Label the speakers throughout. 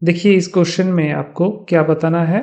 Speaker 1: देखिए इस क्वेश्चन में आपको क्या बताना है,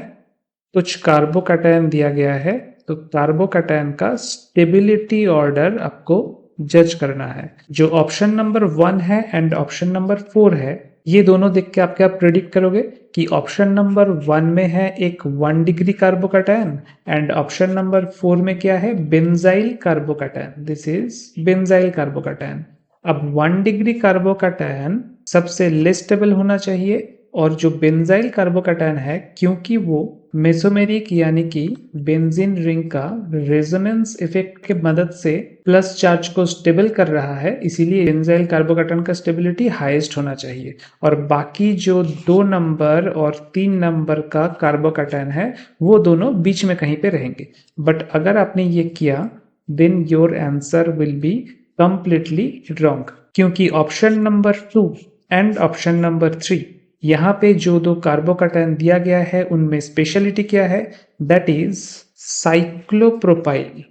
Speaker 1: कुछ कार्बोकैटायन दिया गया है तो कार्बोकैटायन का स्टेबिलिटी ऑर्डर आपको जज करना है। जो ऑप्शन नंबर 1 है एंड ऑप्शन नंबर 4 है, ये दोनों देख के आप क्या प्रेडिक्ट करोगे कि ऑप्शन नंबर 1 में है एक 1 degree carbocation and option number 4 में क्या है, benzyl carbocation. This is benzyl carbocation. अब 1 डिग्री कार्बोकैटायन सबसे लेस स्टेबल होना चाहिए और जो बेंजाइल कार्बोकैटायन है, क्योंकि वो मेसोमेरिक यानी कि बेंजीन रिंग का रेजोनेंस इफेक्ट के मदद से प्लस चार्ज को स्टेबल कर रहा है, इसीलिए बेंजाइल कार्बोकैटायन का स्टेबिलिटी हाईएस्ट होना चाहिए। और बाकी जो 2 नंबर और 3 नंबर का कार्बोकैटायन है वो दोनों बीच में कहीं पे रहेंगे। बट अगर आपने ये किया then your answer will be completely wrong, क्योंकि option number 2 and option number 3, यहाँ पे जो 2 कार्बोकैटायन दिया गया है उनमें स्पेशलिटी क्या है, that is cyclopropyl,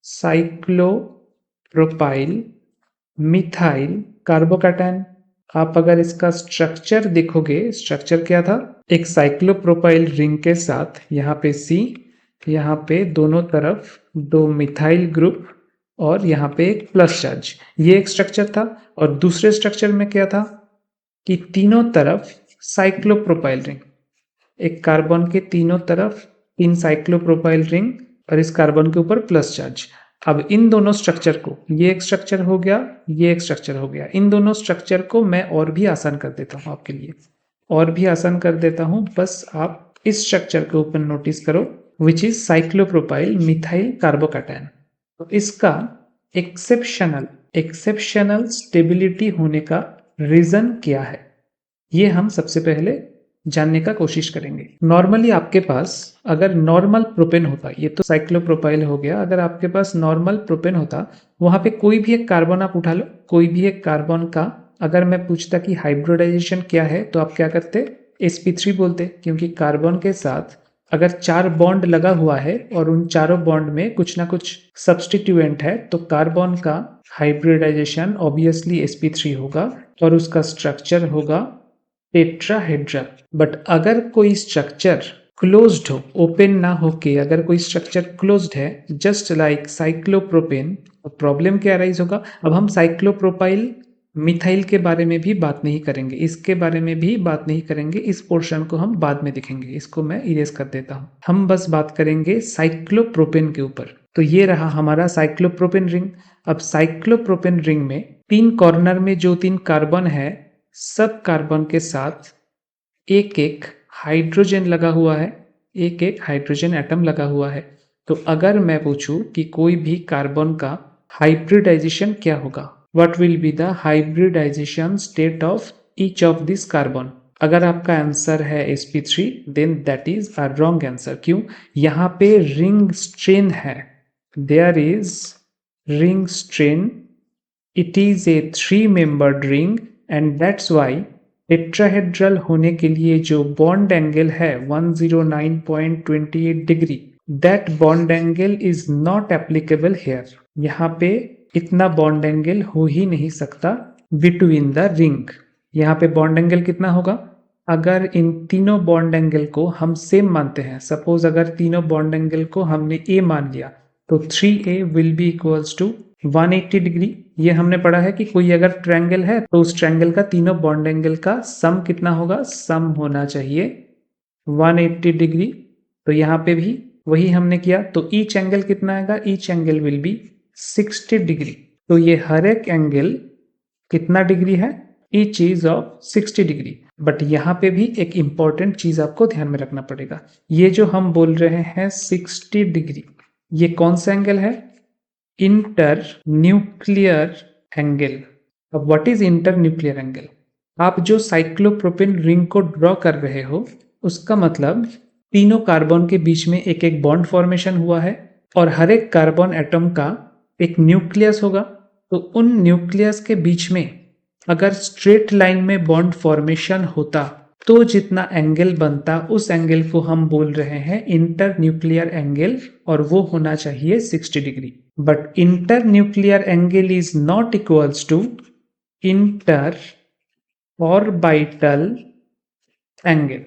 Speaker 1: cyclopropyl methyl carbocation. आप अगर इसका स्ट्रक्चर देखोगे, स्ट्रक्चर क्या था, एक साइक्लोप्रोपाइल रिंग के साथ यहाँ पे C, यहाँ पे दोनों तरफ 2 मिथाइल ग्रुप और यहाँ पे एक प्लस चार्ज, ये एक स्ट्रक्चर था। और दूसरे स्ट्रक्चर में क्या था कि तीनों तरफ साइक्लोप्रोपाइल रिंग, एक कार्बन के तीनों तरफ 3 साइक्लोप्रोपाइल रिंग और इस कार्बन के ऊपर प्लस चार्ज। अब इन दोनों स्ट्रक्चर को, ये एक स्ट्रक्चर हो गया, ये एक स्ट्रक्चर हो गया, इन दोनों स्ट्रक्चर को मैं और भी आसान कर देता हूं आपके लिए, और भी आसान कर देता हूं। बस आप इस स्ट्रक्चर के ऊपर नोटिस करो, which is cyclopropyl methyl carbocation. तो इसका एक्सेप्शनल एक्सेप्शनल स्टेबिलिटी होने का रीजन क्या है, ये हम सबसे पहले जानने का कोशिश करेंगे। नॉर्मली आपके पास अगर नॉर्मल प्रोपेन होता, ये तो साइक्लोप्रोपाइल हो गया, अगर आपके पास नॉर्मल प्रोपेन होता, वहां पे कोई भी एक कार्बन आप उठा लो, कोई भी एक कार्बन का अगर मैं पूछता कि हाइब्रिडाइजेशन क्या है तो आप क्या करते, sp3 बोलते, क्योंकि कार्बन के साथ अगर 4 बॉन्ड लगा हुआ है और उन चारों बॉन्ड में कुछ ना कुछ सब्सटीट्यूएंट है तो कार्बन का हाइब्रिडाइजेशन ऑब्वियसली sp3 होगा और उसका स्ट्रक्चर होगा टेट्राहेड्रल। बट अगर कोई स्ट्रक्चर क्लोज्ड हो, ओपन ना होके अगर कोई स्ट्रक्चर क्लोज्ड है, जस्ट लाइक साइक्लोप्रोपेन, तो प्रॉब्लम क्या अराइज होगा। अब हम साइक्लोप्रोपाइल मिथाइल के बारे में भी बात नहीं करेंगे, इसके बारे में भी बात नहीं करेंगे, इस पोर्शन को हम बाद में देखेंगे, इसको मैं इरेज कर देता हूं। हम बस बात करेंगे साइक्लोप्रोपेन के ऊपर। तो ये रहा हमारा साइक्लोप्रोपेन रिंग। अब साइक्लोप्रोपेन रिंग में 3 कॉर्नर में जो 3 कार्बन है, सब कार्बन के साथ एक एक हाइड्रोजन लगा हुआ है, एक एक हाइड्रोजन एटम लगा हुआ है। तो अगर मैं पूछूं कि कोई भी कार्बन का हाइब्रिडाइजेशन क्या होगा, what will be the hybridisation state of each of this carbon, अगर आपका आंसर है sp3 then that is a wrong answer. क्यों, यहाँ पे रिंग स्ट्रेन है, there is ring strain, it is a 3 membered ring and that's why tetrahedral होने के लिए जो बॉन्ड एंगल है 109.28 degree, that bond angle is not applicable here. यहाँ पे इतना बॉन्ड एंगल हो ही नहीं सकता बिटवीन द रिंग। यहाँ पे बॉन्ड एंगल कितना होगा, अगर इन तीनों बॉन्ड एंगल को हम सेम मानते हैं, सपोज अगर तीनों बॉन्ड एंगल को हमने ए मान लिया तो 3a will be equals to 180 degree. ये हमने पढ़ा है कि कोई अगर ट्रायंगल है तो उस ट्रायंगल का तीनों बॉन्ड एंगल का सम कितना होगा, सम होना चाहिए 180 डिग्री। तो यहाँ पे भी वही हमने किया, तो ईच एंगल कितना आएगा, each angle will be 60 degree. तो ये हर एक एंगल कितना डिग्री है, each is of 60 degree. But यहाँ पे भी एक इंपॉर्टेंट चीज आपको ध्यान में रखना पड़ेगा, ये जो हम बोल रहे हैं 60 डिग्री, ये कौन सा एंगल है, इंटर न्यूक्लियर एंगल। अब what is inter nuclear angle, आप जो साइक्लोप्रोपेन रिंग को ड्रॉ कर रहे हो उसका मतलब तीनों कार्बन के बीच में एक एक बॉन्ड फॉर्मेशन हुआ है और हर एक कार्बन एटम का एक न्यूक्लियस होगा। तो उन न्यूक्लियस के बीच में अगर स्ट्रेट लाइन में बॉन्ड फॉर्मेशन होता तो जितना एंगल बनता उस एंगल को हम बोल रहे हैं इंटर न्यूक्लियर एंगल और वो होना चाहिए 60 degree. But inter nuclear angle is not equals to inter orbital angle.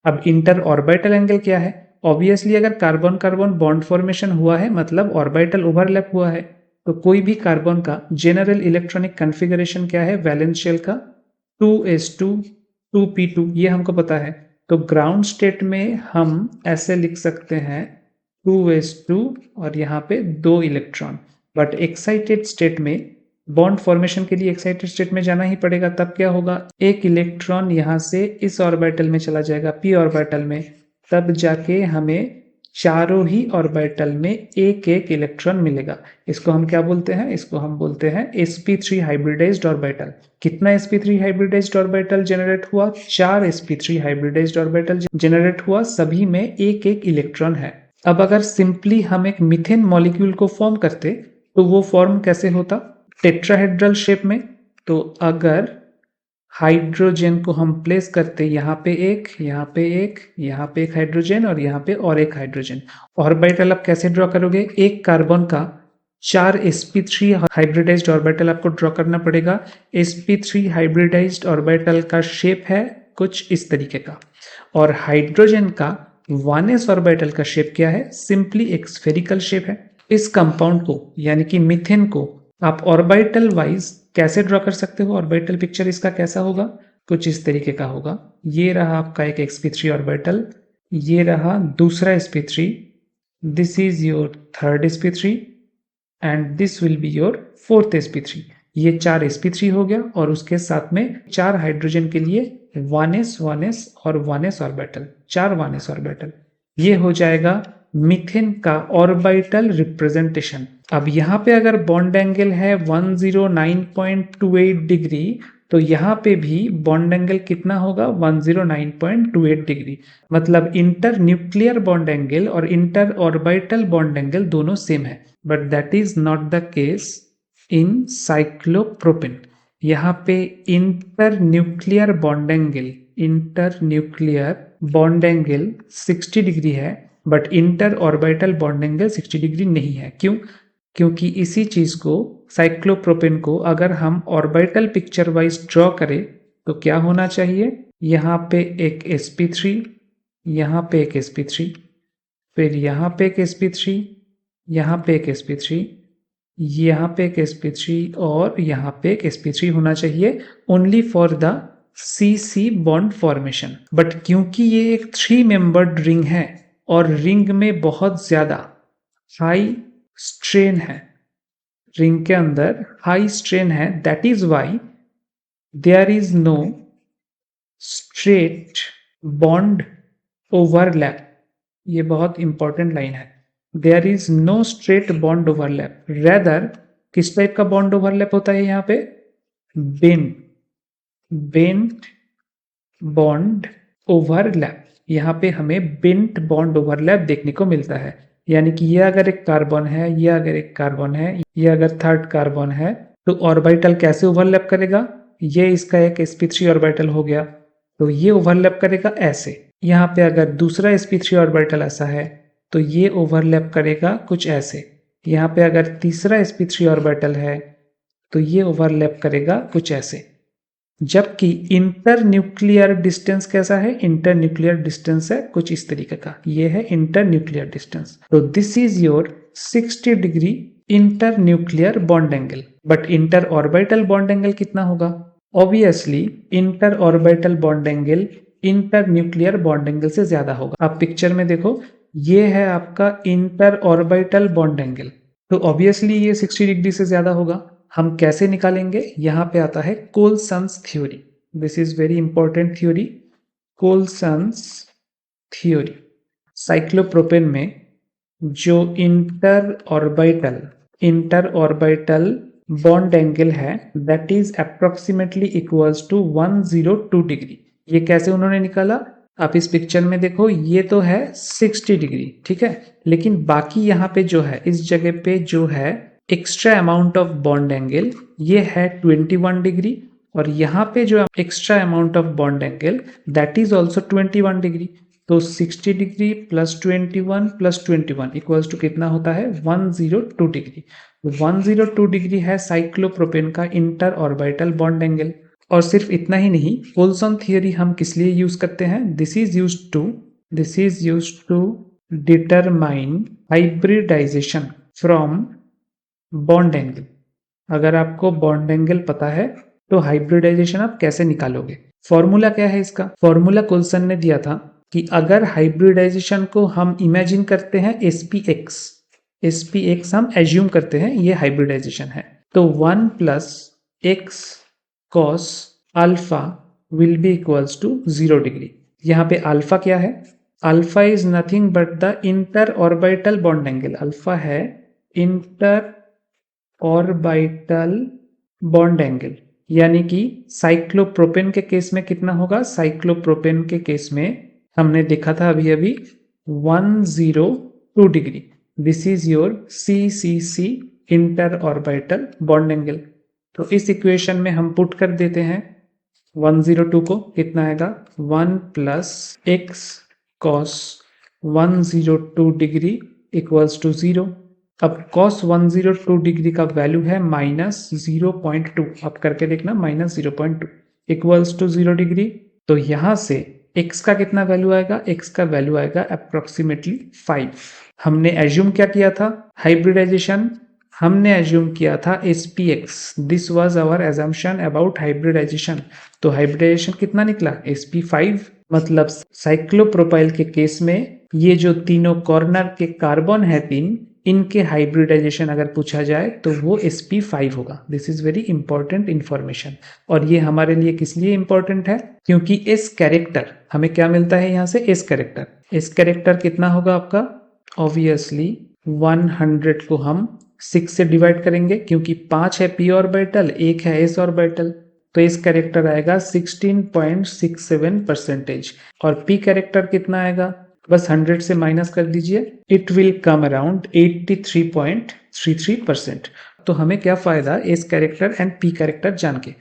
Speaker 1: अब इंटर ऑर्बिटल एंगल क्या है? ऑब्वियसली अगर कार्बन कार्बन बॉन्ड फॉर्मेशन हुआ है मतलब ऑर्बिटल ओवरलैप हुआ है, तो कोई भी कार्बन का जनरल इलेक्ट्रॉनिक कॉन्फ़िगरेशन क्या है? वैलेंस शेल का 2s2 2p2, ये हमको पता है। तो ग्राउंड स्टेट में हम ऐसे लिख सकते हैं 2s2 और यहाँ पे 2 इलेक्ट्रॉन। बट एक्साइटेड स्टेट में बॉन्ड फॉर्मेशन के लिए एक्साइटेड स्टेट में जाना ही पड़ेगा, तब क्या होगा? एक इलेक्ट्रॉन यहाँ से इस ऑर्बिटल में चला जाएगा p ऑर्बिटल में, तब जाके हमें चारों ही ऑर्बिटल में एक एक इलेक्ट्रॉन मिलेगा। इसको हम क्या बोलते हैं? इसको हम बोलते हैं sp3 हाइब्रिडाइज्ड ऑर्बिटल। कितना sp3 हाइब्रिडाइज्ड ऑर्बिटल जनरेट हुआ? 4 sp3 हाइब्रिडाइज्ड ऑर्बिटल जनरेट हुआ, सभी में एक एक इलेक्ट्रॉन है। अब अगर सिंपली हम एक मीथेन मॉलिक्यूल को फॉर्म करते तो वो फॉर्म कैसे होता? टेट्राहेड्रल शेप में। तो अगर हाइड्रोजन को हम प्लेस करते यहाँ पे एक, यहाँ पे एक, यहाँ पे एक हाइड्रोजन और यहाँ पे और एक हाइड्रोजन, ऑर्बिटल आप कैसे ड्रॉ करोगे? एक कार्बन का 4 sp3 हाइब्रिडाइज्ड ऑर्बिटल आपको ड्रॉ करना पड़ेगा। sp3 हाइब्रिडाइज्ड ऑर्बिटल का शेप है कुछ इस तरीके का, और हाइड्रोजन का 1s ऑर्बिटल का शेप क्या है? सिंपली एक स्फेरिकल शेप है। इस कंपाउंड को यानी कि मीथेन को आप ऑर्बिटल वाइज कैसे ड्रॉ कर सकते हो? ऑर्बिटल पिक्चर इसका कैसा होगा? कुछ इस तरीके का होगा। ये रहा आपका एक sp3 ऑर्बिटल, ये रहा दूसरा sp3, this is your third sp3 and this will be your fourth sp3। ये 4 sp3 हो गया और उसके साथ में 4 हाइड्रोजन के लिए 1s 1s और 1s ऑर्बिटल, 4 1s ऑर्बिटल। ये हो जाएगा मीथेन का ऑर्बिटल रिप्रेजेंटेशन। अब यहाँ पे अगर बॉन्ड एंगल है 109.28 डिग्री, तो यहाँ पे भी बॉन्ड एंगल कितना होगा? 109.28 डिग्री। मतलब इंटर न्यूक्लियर बॉन्ड एंगल और इंटर ऑर्बिटल बॉन्ड एंगल दोनों सेम है, but that is not the case in cyclopropane. यहाँ पे inter nuclear bond angle 60 degree है, but inter orbital bond angle 60 degree नहीं है। क्यों? क्योंकि इसी चीज को, साइक्लोप्रोपेन को, अगर हम ऑर्बिटल पिक्चर वाइज ड्रॉ करें तो क्या होना चाहिए? यहाँ पे एक sp3, यहाँ पे एक sp3, फिर यहाँ पे एक sp3, यहाँ पे एक sp3, यहाँ पे एक sp3 और यहाँ पे एक sp3 होना चाहिए, only for the CC bond formation. But क्योंकि ये एक 3 मेंबर्ड रिंग है और रिंग में बहुत ज्यादा हाई स्ट्रेन है, रिंग के अंदर हाई स्ट्रेन है, that is why there is no straight bond overlap. ये बहुत इंपॉर्टेंट लाइन है। There is no straight bond overlap, rather किस टाइप का बॉन्ड ओवरलैप होता है यहाँ पे? Bent bond overlap. यहाँ पे हमें बेंट बॉन्ड ओवरलैप देखने को मिलता है। यानी कि ये अगर एक कार्बन है, ये अगर एक कार्बन है, ये अगर थर्ड कार्बन है, तो ऑर्बिटल कैसे ओवरलैप करेगा? ये इसका एक sp3 ऑर्बिटल हो गया, तो ये ओवरलैप करेगा ऐसे। यहाँ पे अगर दूसरा sp3 ऑर्बिटल ऐसा है तो ये ओवरलैप करेगा कुछ ऐसे। यहाँ पे अगर तीसरा sp3 ऑर्बिटल है तो ये ओवरलैप करेगा कुछ ऐसे। जबकि इंटर न्यूक्लियर डिस्टेंस कैसा है? इंटर न्यूक्लियर डिस्टेंस है कुछ इस तरीके का, ये है इंटर न्यूक्लियर डिस्टेंस। तो this is your 60 degree inter nuclear bond angle. But inter orbital bond angle कितना होगा? Obviously inter orbital bond angle inter nuclear bond angle से ज्यादा होगा। आप पिक्चर में देखो, ये है आपका इंटर ऑर्बिटल बॉन्ड एंगल, तो ऑब्वियसली ये 60 डिग्री से ज्यादा होगा। हम कैसे निकालेंगे? यहाँ पे आता है Coulson's theory. This is very important theory, Coulson's theory. Cyclopropane में जो इंटर ऑर्बिटल बॉन्ड एंगल है that is approximately equals to 102 degree. ये कैसे उन्होंने निकाला? आप इस पिक्चर में देखो, ये तो है 60 डिग्री, ठीक है, लेकिन बाकी यहाँ पे जो है, इस जगह पे जो है extra amount of bond angle, ये है 21 डिग्री, और यहाँ पे जो extra amount of bond angle that is also 21 degree. तो 60 degree plus 21 plus 21 equals to कितना होता है? 102 डिग्री। 102 डिग्री है साइक्लोप्रोपेन का इंटर ऑर्बिटल बॉन्ड एंगल। और सिर्फ इतना ही नहीं, कोल्सन थियरी हम किस लिए यूज करते हैं? This is used to determine hybridisation from bond angle. अगर आपको बॉन्ड एंगल पता है तो हाइब्रिडाइजेशन आप कैसे निकालोगे? फॉर्मूला क्या है इसका? फॉर्मूला कोल्सन ने दिया था कि अगर हाइब्रिडाइजेशन को हम इमेजिन करते हैं एसपी एक्स हम एज्यूम करते हैं ये हाइब्रिडाइजेशन है, तो 1 plus X cos alpha will be equals to 0 degree. यहाँ पे अल्फा क्या है? Alpha is nothing but the inter orbital bond angle. Alpha है इंटर ऑर्बिटल बॉन्ड एंगल, यानी कि साइक्लोप्रोपेन के केस में कितना होगा? साइक्लोप्रोपेन के केस में हमने देखा था अभी अभी 102 degree. This is your CCC inter orbital bond angle. तो इस इक्वेशन में हम पुट कर देते हैं 102 को, कितना आएगा? 1 plus X cos 102 degree equals to 0। अब cos 102 डिग्री का वैल्यू है -0.2। आप करके देखना, -0.2 इक्वल्स टू 0 डिग्री। तो यहां से x का कितना वैल्यू आएगा? x का वैल्यू आएगा अप्रोक्सीमेटली 5। हमने एज्यूम क्या किया था? हाइब्रिडाइजेशन हमने एज्यूम किया था SPX। This was our assumption about hybridisation. तो हाइब्रिडाइजेशन कितना निकला? SP5। मतलब साइक्लोप्रोपाइल के केस में ये जो तीनों कॉर्नर के कार्बन है तीन, इनके हाइब्रिडाइजेशन अगर पूछा जाए तो वो SP5 होगा। This is very important information. और ये हमारे लिए किस लिए इंपॉर्टेंट है? क्योंकि एस कैरेक्टर हमें क्या मिलता है यहाँ से? S character. एस कैरेक्टर कितना होगा आपका? ऑब्वियसली 100 को हम 6 से डिवाइड करेंगे, क्योंकि 5 है p ऑर्बिटल, 1 है s ऑर्बिटल, तो इस कैरेक्टर आएगा 16.67%। और p कैरेक्टर कितना आएगा? बस 100 से माइनस कर दीजिए, इट विल कम अराउंड 83.33%। तो हमें क्या फायदा S character and P character जान के?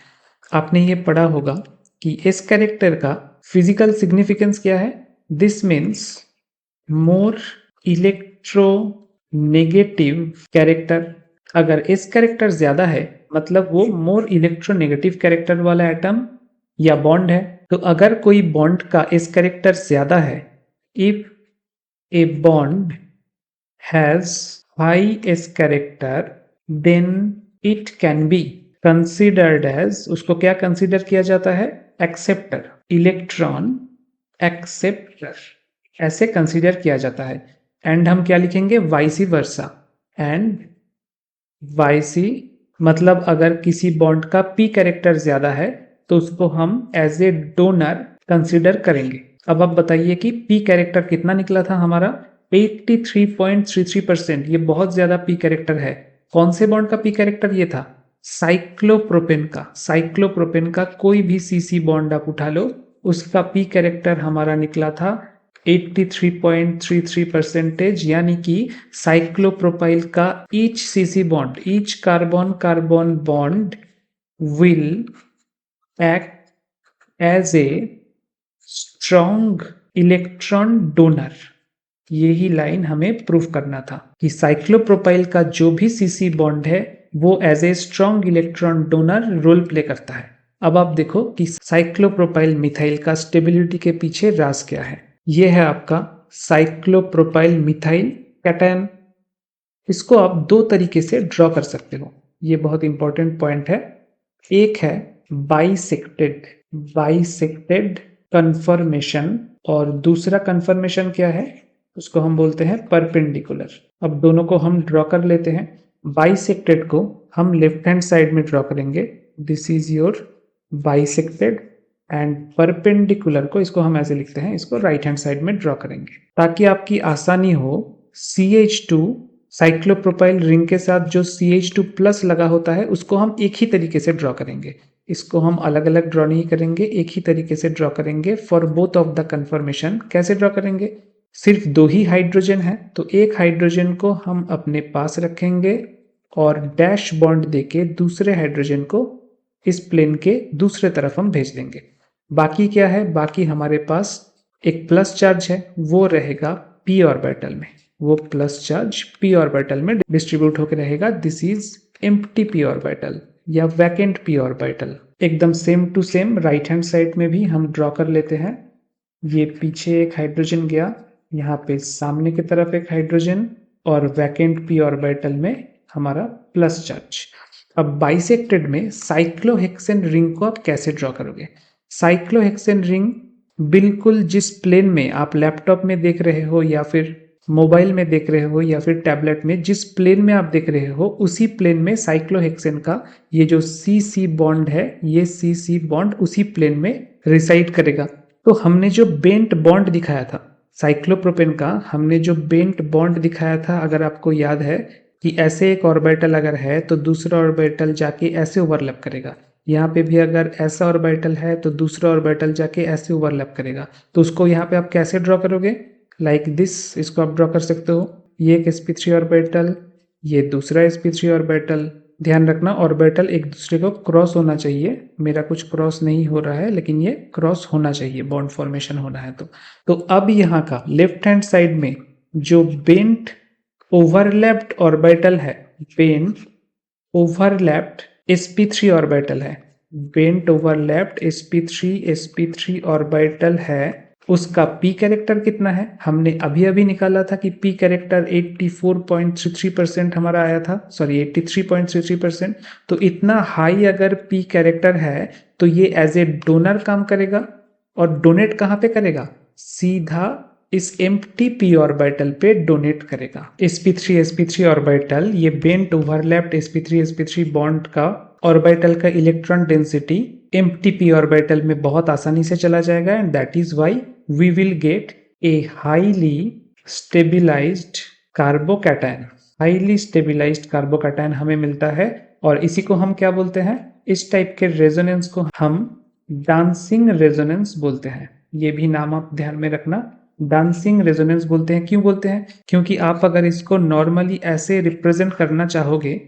Speaker 1: आपने ये पढ़ा होगा कि एस कैरेक्टर का फिजिकल सिग्निफिकेंस क्या है? This means more electronegative character. अगर एस कैरेक्टर ज्यादा है मतलब वो मोर इलेक्ट्रोनेगेटिव कैरेक्टर वाला एटम या बॉन्ड है। तो अगर कोई बॉन्ड का एस कैरेक्टर ज्यादा है, if a bond has high S character then it can be considered as, उसको क्या कंसीडर किया जाता है? एक्सेप्टर, इलेक्ट्रॉन एक्सेप्टर, ऐसे कंसीडर किया जाता है। एंड हम क्या लिखेंगे? वाइसी वर्सा। एंड वाइसी मतलब अगर किसी बॉन्ड का पी कैरेक्टर ज्यादा है तो उसको हम एज ए डोनर कंसीडर करेंगे। अब आप बताइए कि पी कैरेक्टर कितना निकला था हमारा? 83.33%। ये बहुत ज्यादा पी कैरेक्टर है। कौन से बॉन्ड का पी कैरेक्टर ये था? साइक्लोप्रोपेन का। साइक्लोप्रोपेन का कोई भी सीसी बॉन्ड आप उठा लो, उसका पी कैरेक्टर हमारा निकला था 83.33%, यानी कि साइक्लोप्रोपाइल का each CC bond, each carbon carbon bond will act as a strong electron donor. यही लाइन हमें प्रूव करना था कि साइक्लोप्रोपाइल का जो भी सीसी बॉन्ड है वो as a strong electron donor role play करता है। अब आप देखो कि साइक्लोप्रोपाइल मिथाइल का स्टेबिलिटी के पीछे राज क्या है। ये है आपका साइक्लोप्रोपाइल मिथाइल कैटायन। इसको आप दो तरीके से ड्रॉ कर सकते हो, ये बहुत इंपॉर्टेंट पॉइंट है। एक है बाइसेक्टेड कन्फर्मेशन, और दूसरा कन्फर्मेशन क्या है? उसको हम बोलते हैं परपेंडिकुलर। अब दोनों को हम ड्रॉ कर लेते हैं। बाइसेक्टेड को हम लेफ्ट हैंड साइड में ड्रॉ करेंगे, this is your bisected. And perpendicular को, इसको हम ऐसे लिखते हैं, इसको राइट हैंड साइड में ड्रॉ करेंगे ताकि आपकी आसानी हो। CH2 साइक्लोप्रोपाइल रिंग के साथ जो CH2 प्लस लगा होता है उसको हम एक ही तरीके से ड्रॉ करेंगे। इसको हम अलग अलग ड्रॉ नहीं करेंगे, एक ही तरीके से ड्रॉ करेंगे for both of the confirmation. कैसे ड्रॉ करेंगे? सिर्फ दो ही हाइड्रोजन है तो एक हाइड्रोजन को हम अपने पास रखेंगे और डैश बॉन्ड देके दूसरे हाइड्रोजन को इस प्लेन के दूसरे तरफ हम भेज देंगे। बाकी क्या है? बाकी हमारे पास एक प्लस चार्ज है, वो रहेगा p ऑर्बिटल में, वो प्लस चार्ज p ऑर्बिटल में डिस्ट्रीब्यूट होकर रहेगा। This is empty p orbital, या वैकेंट p ऑर्बिटल। एकदम same to same right hand side में भी हम ड्रॉ कर लेते हैं। ये पीछे एक हाइड्रोजन गया, यहाँ पे सामने की तरफ एक हाइड्रोजन और वैकेंट p ऑर्बिटल में हमारा प्लस चार्ज। अब बाइसेक्टेड में साइक्लोहेक्सेन रिंग को आप कैसे ड्रॉ करोगे? साइक्लोहेक्सेन रिंग बिल्कुल जिस प्लेन में आप लैपटॉप में देख रहे हो या फिर मोबाइल में देख रहे हो या फिर टैबलेट में, जिस प्लेन में आप देख रहे हो उसी प्लेन में साइक्लोहेक्सेन का ये जो सी सी बॉन्ड है, ये सी सी बॉन्ड उसी प्लेन में रिसाइड करेगा। तो हमने जो बेंट बॉन्ड दिखाया था साइक्लोप्रोपेन का, हमने जो बेंट बॉन्ड दिखाया था, अगर आपको याद है कि ऐसे एक ऑर्बिटल अगर है तो दूसरा ऑर्बिटल जाके ऐसे ओवरलैप करेगा, यहाँ पे भी अगर ऐसा ऑर्बिटल है तो दूसरा ऑर्बिटल जाके ऐसे ओवरलैप करेगा। तो उसको यहाँ पे आप कैसे ड्रॉ करोगे? लाइक दिस, इसको आप ड्रॉ कर सकते हो। ये एक sp3 ऑर्बिटल, ये दूसरा sp3 ऑर्बिटल। ध्यान रखना ऑर्बिटल एक दूसरे को क्रॉस होना चाहिए। मेरा कुछ क्रॉस नहीं हो रहा है लेकिन ये क्रॉस होना चाहिए, बॉन्ड फॉर्मेशन होना है तो अब यहाँ का लेफ्ट हैंड साइड में जो बेंट ओवरलैप्ड ऑर्बिटल है, बेंट ओवरलैप्ड sp3 ऑर्बिटल है, बेंट ओवरलैप्ड sp3 ऑर्बिटल है, उसका p कैरेक्टर कितना है? हमने अभी अभी निकाला था कि p कैरेक्टर 84.33% हमारा आया था, सॉरी 83.33%। तो इतना हाई अगर p कैरेक्टर है तो ये एज ए डोनर काम करेगा। और डोनेट कहाँ पे करेगा? सीधा इस एम्प्टी p ऑर्बिटल पे डोनेट करेगा। sp3 ऑर्बिटल, ये बेंट ओवरलैप्ड sp3 बॉन्ड का ऑर्बिटल का electron density empty p orbital में बहुत आसानी से चला जाएगा and that is why we will get a highly stabilised carbocation. Highly stabilised carbocation हमें मिलता है और इसी को हम क्या बोलते हैं? इस टाइप के रेजोनेंस को हम डांसिंग रेजोनेंस बोलते हैं। ये भी नाम आप ध्यान में रखना, डांसिंग रेजोनेंस बोलते हैं। क्यों बोलते हैं? क्योंकि आप अगर इसको नॉर्मली ऐसे रिप्रेजेंट करना चाहोगे,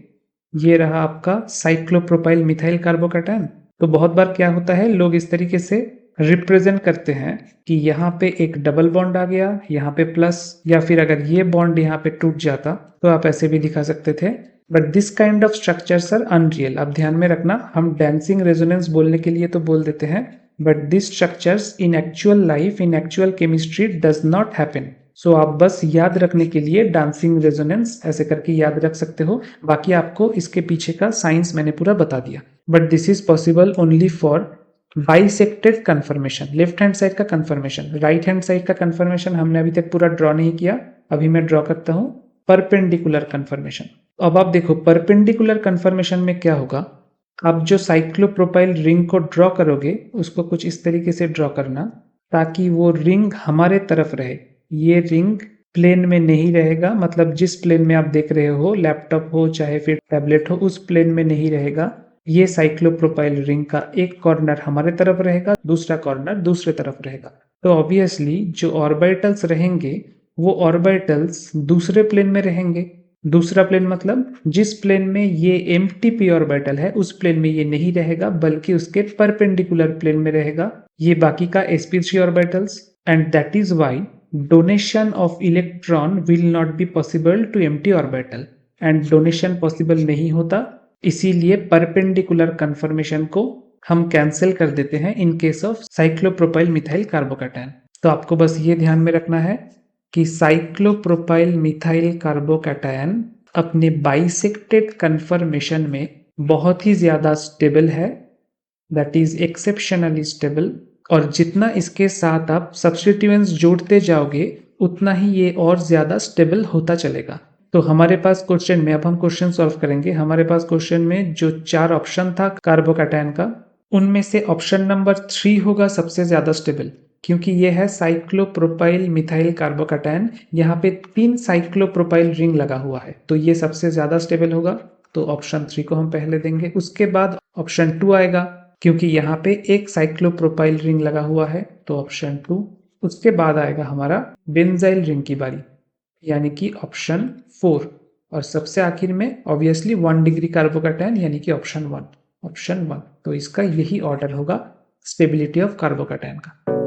Speaker 1: ये रहा आपका साइक्लोप्रोपाइल मिथाइल कार्बोकैटायन, तो बहुत बार क्या होता है, लोग इस तरीके से रिप्रेजेंट करते हैं कि यहाँ पे एक डबल बॉन्ड आ गया, यहाँ पे प्लस, या फिर अगर ये बॉन्ड यहाँ पे टूट जाता तो आप ऐसे भी दिखा सकते थे। But this kind of structures are unreal. आप ध्यान में रखना, हम डांसिंग रेजोनेंस बोलने के लिए तो बोल देते हैं, but this structures in actual life, in actual chemistry does not happen. So आप बस याद रखने के लिए डांसिंग रेजोनेंस ऐसे करके याद रख सकते हो। बाकी आपको इसके पीछे का साइंस मैंने पूरा बता दिया। But this is possible only for bisected conformation, left hand side का कन्फर्मेशन। राइट हैंड साइड का कन्फर्मेशन हमने अभी तक पूरा ड्रॉ नहीं किया, अभी मैं ड्रॉ करता हूं परपेंडिकुलर कन्फर्मेशन। अब आप देखो परपेंडिकुलर कन्फर्मेशन में क्या होगा। आप जो साइक्लोप्रोपाइल रिंग को ड्रॉ करोगे उसको कुछ इस तरीके से ड्रॉ करना ताकि वो रिंग हमारे तरफ रहे। ये रिंग प्लेन में नहीं रहेगा, मतलब जिस प्लेन में आप देख रहे हो, लैपटॉप हो चाहे फिर टैबलेट हो, उस प्लेन में नहीं रहेगा। ये साइक्लोप्रोपाइल रिंग का एक कॉर्नर हमारे तरफ रहेगा, दूसरा कॉर्नर दूसरे तरफ रहेगा। तो ऑब्वियसली जो ऑर्बिटल्स रहेंगे वो ऑर्बिटल्स दूसरे प्लेन में रहेंगे। दूसरा प्लेन मतलब जिस प्लेन में ये एम्प्टी p ऑर्बिटल है उस प्लेन में ये नहीं रहेगा, बल्कि उसके परपेंडिकुलर प्लेन में रहेगा ये बाकी का sp3 orbitals. And that is why donation of electron will not be possible to empty orbital. And donation possible नहीं होता, इसीलिए परपेंडिकुलर कन्फर्मेशन को हम कैंसिल कर देते हैं in case of cyclopropyl methyl carbocation. तो आपको बस ये ध्यान में रखना है कि साइक्लोप्रोपाइल मिथाइल कार्बोकैटायन अपने बाइसेक्टेड कन्फर्मेशन में बहुत ही ज्यादा स्टेबल है, दैट इज एक्सेप्शनली स्टेबल। और जितना इसके साथ आप सब्स्टिट्यूएंट्स जोड़ते जाओगे उतना ही ये और ज्यादा स्टेबल होता चलेगा। तो हमारे पास क्वेश्चन में, अब हम क्वेश्चन सॉल्व करेंगे, हमारे पास क्वेश्चन में जो 4 ऑप्शन था कार्बोकैटायन का, उनमें से ऑप्शन नंबर 3 होगा सबसे ज्यादा स्टेबल, क्योंकि ये है साइक्लोप्रोपाइल मिथाइल कार्बोकैटायन। यहाँ पे 3 साइक्लोप्रोपाइल रिंग लगा हुआ है तो ये सबसे ज्यादा स्टेबल होगा, तो ऑप्शन 3 को हम पहले देंगे। उसके बाद ऑप्शन 2 आएगा, क्योंकि यहाँ पे एक साइक्लोप्रोपाइल रिंग लगा हुआ है तो ऑप्शन 2। उसके बाद आएगा हमारा बेंजाइल रिंग की बारी, यानी कि ऑप्शन 4। और सबसे आखिर में ऑब्वियसली 1 डिग्री कार्बोकैटायन यानी कि ऑप्शन 1। तो इसका यही ऑर्डर होगा स्टेबिलिटी ऑफ कार्बोकैटायन का।